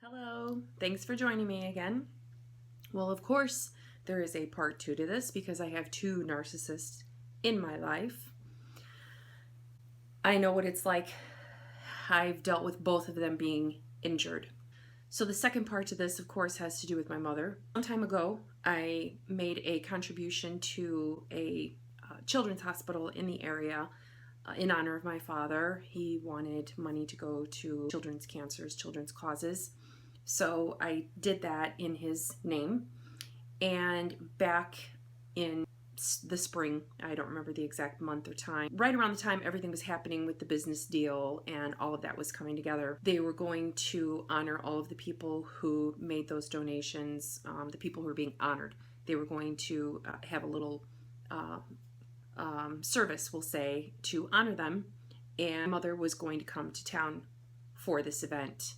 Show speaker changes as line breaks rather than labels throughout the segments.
Hello, thanks for joining me again. Well, of course, there is a part 2 to this because I have 2 narcissists in my life. I know what it's like. I've dealt with both of them being injured. So the second part to this, of course, has to do with my mother. Some time ago, I made a contribution to a children's hospital in the area in honor of my father. He wanted money to go to children's cancers, children's causes. So I did that in his name. And back in the spring, I don't remember the exact month or time, right around the time everything was happening with the business deal and all of that was coming together, they were going to honor all of the people who made those donations, the people who were being honored. They were going to have a little service, we'll say, to honor them. And my mother was going to come to town for this event.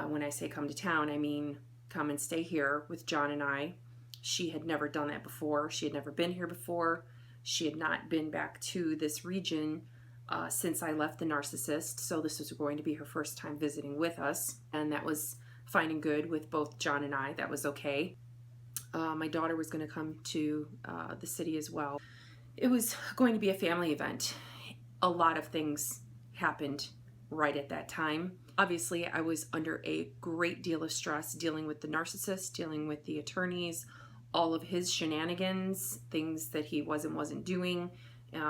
When I say come to town, I mean come and stay here with John and I. She had never done that before. She had never been here before. She had not been back to this region since I left the narcissist. So this was going to be her first time visiting with us. And that was fine and good with both John and I. That was okay. My daughter was going to come to the city as well. It was going to be a family event. A lot of things happened right at that time. Obviously, I was under a great deal of stress dealing with the narcissist, dealing with the attorneys, all of his shenanigans, things that he wasn't doing,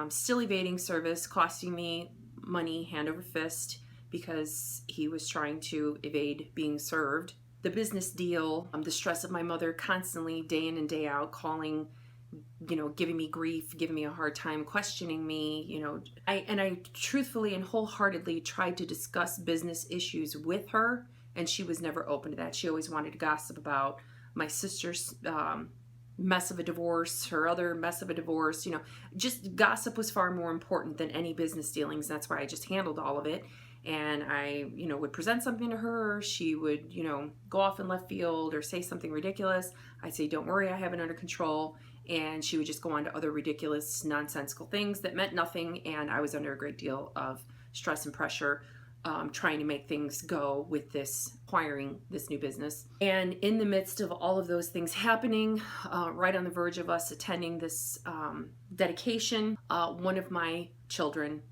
still evading service, costing me money hand over fist because he was trying to evade being served. The business deal, the stress of my mother constantly day in and day out calling, giving me grief, giving me a hard time, questioning me, I truthfully and wholeheartedly tried to discuss business issues with her, and she was never open to that. She always wanted to gossip about my sister's mess of a divorce, her other mess of a divorce, just gossip was far more important than any business dealings. That's why I just handled all of it. And I, would present something to her. She would, go off in left field or say something ridiculous. I'd say, don't worry, I have it under control. And she would just go on to other ridiculous, nonsensical things that meant nothing. And I was under a great deal of stress and pressure trying to make things go with acquiring this new business. And in the midst of all of those things happening, right on the verge of us attending this dedication, one of my children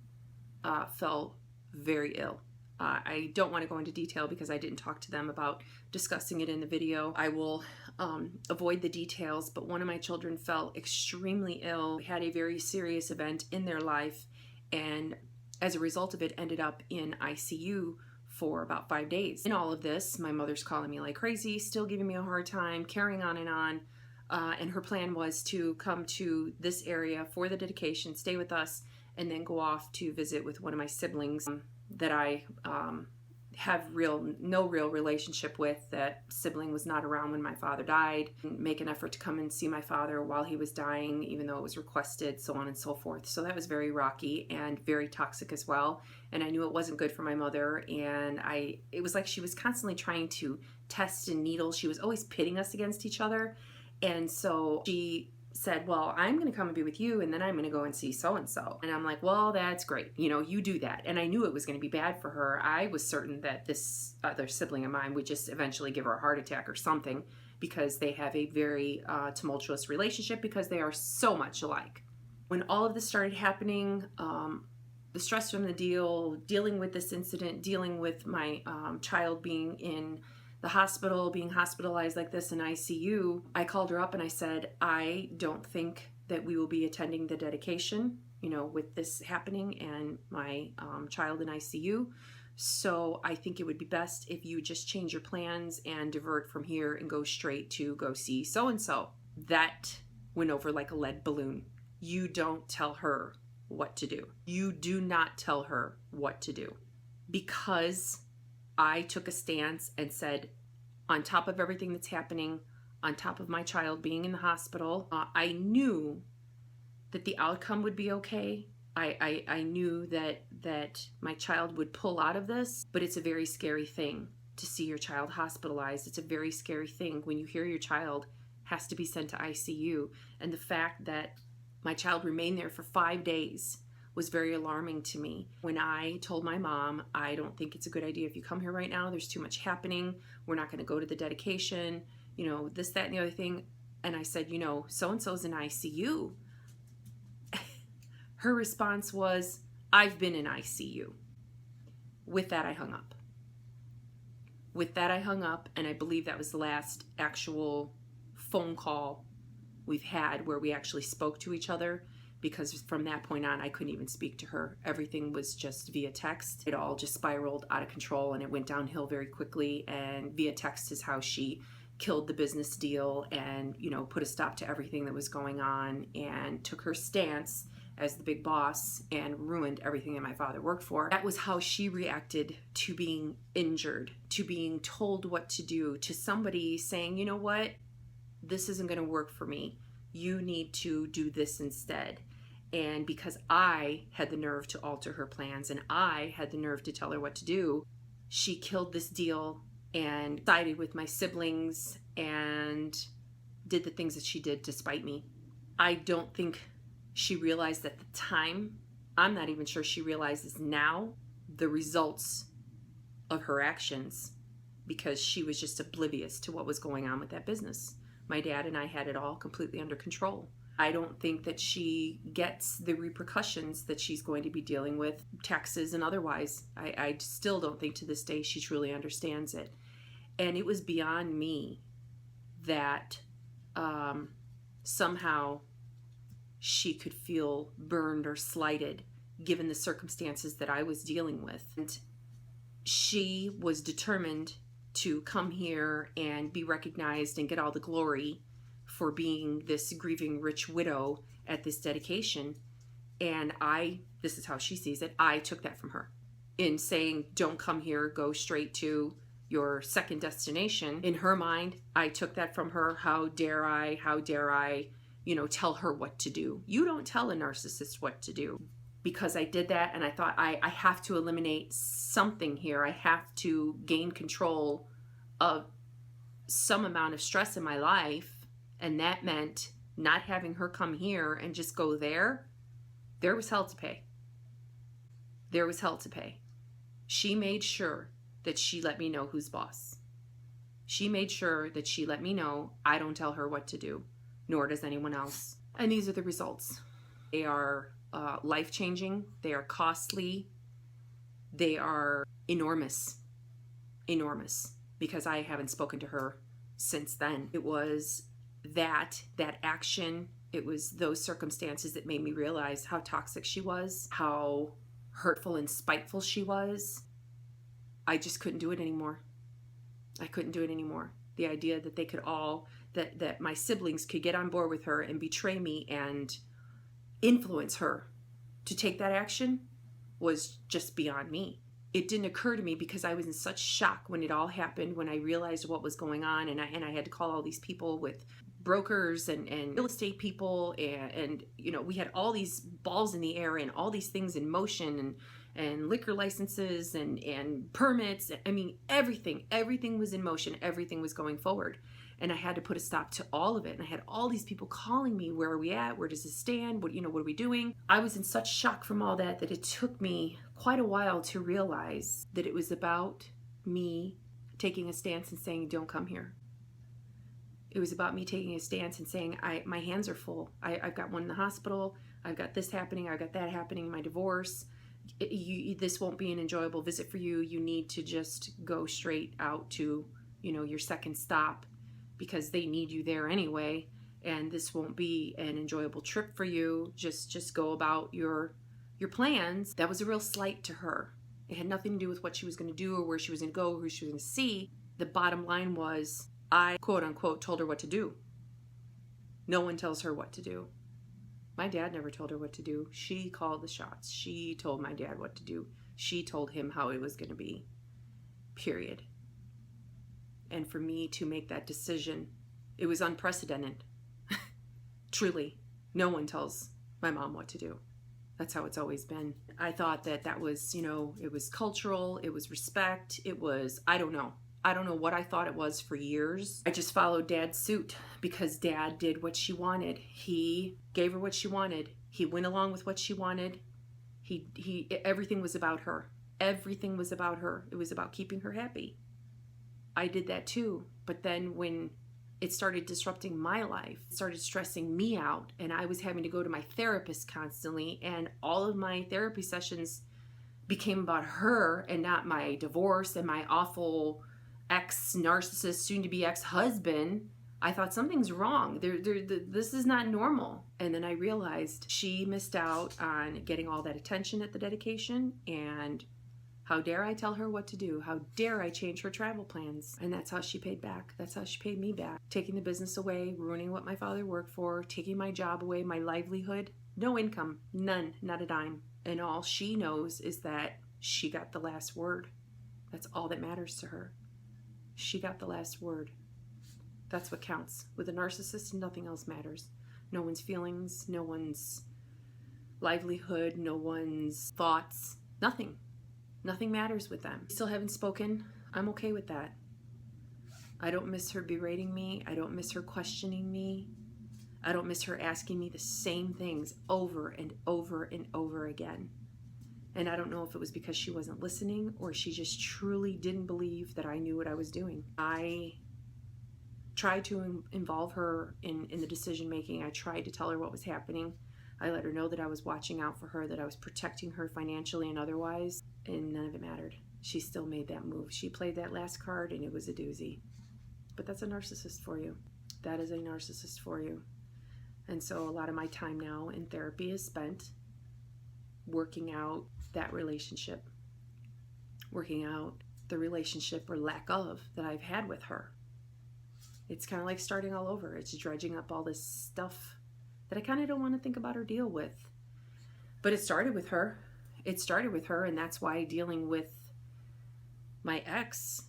fell very ill. I don't want to go into detail because I didn't talk to them about discussing it in the video. I will avoid the details, but one of my children fell extremely ill. We had a very serious event in their life, and as a result of it, ended up in ICU for about 5 days. In all of this, my mother's calling me like crazy, still giving me a hard time, carrying on, and her plan was to come to this area for the dedication, stay with us, and then go off to visit with one of my siblings that I have no real relationship with. That sibling was not around when my father died. Make an effort to come and see my father while he was dying, even though it was requested, so on and so forth. So that was very rocky and very toxic as well. And I knew it wasn't good for my mother. And it was like she was constantly trying to test and needle. She was always pitting us against each other. And so she said, well, I'm going to come and be with you, and then I'm going to go and see so-and-so. And I'm like, well, that's great. You do that. And I knew it was going to be bad for her. I was certain that this other sibling of mine would just eventually give her a heart attack or something, because they have a very tumultuous relationship because they are so much alike. When all of this started happening, the stress from the deal, dealing with this incident, dealing with my child being in the hospital, being hospitalized like this in ICU, I called her up and I said, I don't think that we will be attending the dedication, with this happening and my child in ICU. So I think it would be best if you just change your plans and divert from here and go straight to go see so-and-so. That went over like a lead balloon. You don't tell her what to do. You do not tell her what to do. Because I took a stance and said, on top of everything that's happening, on top of my child being in the hospital, I knew that the outcome would be okay. I knew that my child would pull out of this, but it's a very scary thing to see your child hospitalized. It's a very scary thing when you hear your child has to be sent to ICU. And the fact that my child remained there for 5 days was very alarming to me. When I told my mom, I don't think it's a good idea if you come here right now, there's too much happening, we're not going to go to the dedication, this, that, and the other thing. And I said, so-and-so's in ICU. Her response was, I've been in ICU. With that, I hung up. And I believe that was the last actual phone call we've had where we actually spoke to each other, because from that point on, I couldn't even speak to her. Everything was just via text. It all just spiraled out of control, and it went downhill very quickly. And via text is how she killed the business deal and, put a stop to everything that was going on, and took her stance as the big boss and ruined everything that my father worked for. That was how she reacted to being injured, to being told what to do, to somebody saying, you know what, this isn't going to work for me. You need to do this instead. And because I had the nerve to alter her plans and I had the nerve to tell her what to do, she killed this deal and sided with my siblings and did the things that she did to spite me. I don't think she realized at the time, I'm not even sure she realizes now, the results of her actions, because she was just oblivious to what was going on with that business. My dad and I had it all completely under control. I don't think that she gets the repercussions that she's going to be dealing with, taxes and otherwise. I still don't think to this day she truly understands it. And it was beyond me that somehow she could feel burned or slighted given the circumstances that I was dealing with. And she was determined to come here and be recognized and get all the glory for being this grieving rich widow at this dedication. And this is how she sees it, I took that from her. In saying, don't come here, go straight to your second destination. In her mind, I took that from her. How dare I, tell her what to do. You don't tell a narcissist what to do. Because I did that, and I thought I have to eliminate something here. I have to gain control of some amount of stress in my life. And that meant not having her come here and just go there. There was hell to pay. There was hell to pay. She made sure that she let me know who's boss. She made sure that she let me know I don't tell her what to do, nor does anyone else. And these are the results. They are life-changing. They are costly. They are enormous. Because I haven't spoken to her since then. It was that action, it was those circumstances that made me realize how toxic she was, how hurtful and spiteful she was. I just couldn't do it anymore. The idea that they could all, that my siblings could get on board with her and betray me and influence her to take that action was just beyond me. It didn't occur to me because I was in such shock when it all happened, when I realized what was going on, and I had to call all these people with brokers and real estate people, and we had all these balls in the air and all these things in motion, and liquor licenses and permits. I mean, everything was in motion. Everything was going forward. And I had to put a stop to all of it. And I had all these people calling me, where are we at? Where does this stand? What are we doing? I was in such shock from all that it took me quite a while to realize that it was about me taking a stance and saying, don't come here. It was about me taking a stance and saying, my hands are full. I've got one in the hospital. I've got this happening. I've got that happening. My divorce. This won't be an enjoyable visit for you. You need to just go straight out to, your second stop, because they need you there anyway. And this won't be an enjoyable trip for you. Just go about your plans. That was a real slight to her. It had nothing to do with what she was going to do or where she was going to go or who she was going to see. The bottom line was, I, quote unquote, told her what to do. No one tells her what to do. My dad never told her what to do. She called the shots. She told my dad what to do. She told him how it was going to be. Period. And for me to make that decision, it was unprecedented. Truly, no one tells my mom what to do. That's how it's always been. I thought that was, it was cultural, it was respect, it was, I don't know what I thought it was for years. I just followed Dad's suit because Dad did what she wanted. He gave her what she wanted. He went along with what she wanted. Everything was about her. Everything was about her. It was about keeping her happy. I did that too. But then when it started disrupting my life, it started stressing me out, and I was having to go to my therapist constantly, and all of my therapy sessions became about her and not my divorce and my awful ex-narcissist, soon-to-be ex-husband. I thought something's wrong. This is not normal. And then I realized she missed out on getting all that attention at the dedication, and how dare I tell her what to do? How dare I change her travel plans? And that's how she paid back. That's how she paid me back. Taking the business away, ruining what my father worked for, taking my job away, my livelihood, no income, none, not a dime. And all she knows is that she got the last word. That's all that matters to her. She got the last word. That's what counts. With a narcissist, nothing else matters. No one's feelings, no one's livelihood, no one's thoughts, nothing. Nothing matters with them. Still haven't spoken. I'm okay with that. I don't miss her berating me. I don't miss her questioning me. I don't miss her asking me the same things over and over and over again. And I don't know if it was because she wasn't listening or she just truly didn't believe that I knew what I was doing. I tried to involve her in the decision making. I tried to tell her what was happening. I let her know that I was watching out for her, that I was protecting her financially and otherwise, and none of it mattered. She still made that move. She played that last card, and it was a doozy. But that's a narcissist for you. That is a narcissist for you. And so a lot of my time now in therapy is spent working out that relationship, working out the relationship or lack of that I've had with her. It's kind of like starting all over. It's dredging up all this stuff that I kind of don't want to think about or deal with. But it started with her. It started with her, and that's why dealing with my ex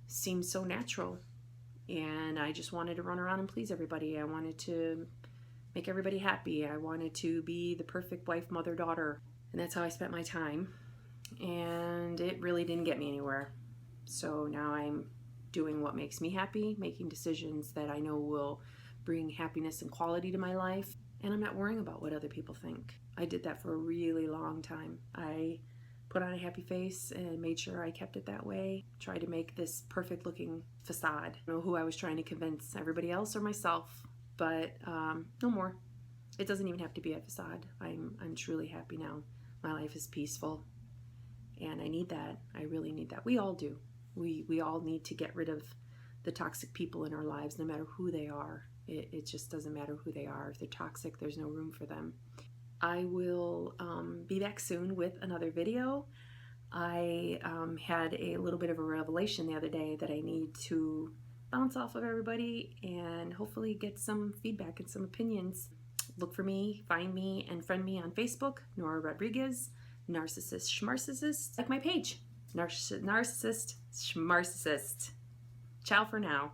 seemed so natural. And I just wanted to run around and please everybody. I wanted to make everybody happy. I wanted to be the perfect wife, mother, daughter. And that's how I spent my time. And it really didn't get me anywhere. So now I'm doing what makes me happy, making decisions that I know will bring happiness and quality to my life, and I'm not worrying about what other people think. I did that for a really long time. I put on a happy face and made sure I kept it that way, tried to make this perfect looking facade. I don't know who I was trying to convince, everybody else or myself, but no more. It doesn't even have to be a facade. I'm truly happy now. My life is peaceful, and I need that. I really need that. We all do. We all need to get rid of the toxic people in our lives, no matter who they are. It just doesn't matter who they are. If they're toxic, there's no room for them. I will be back soon with another video. I had a little bit of a revelation the other day that I need to bounce off of everybody and hopefully get some feedback and some opinions. Look for me, find me, and friend me on Facebook, Nora Rodriguez, Narcissist Schmarcissist. Like my page, Narcissist Schmarcissist. Ciao for now.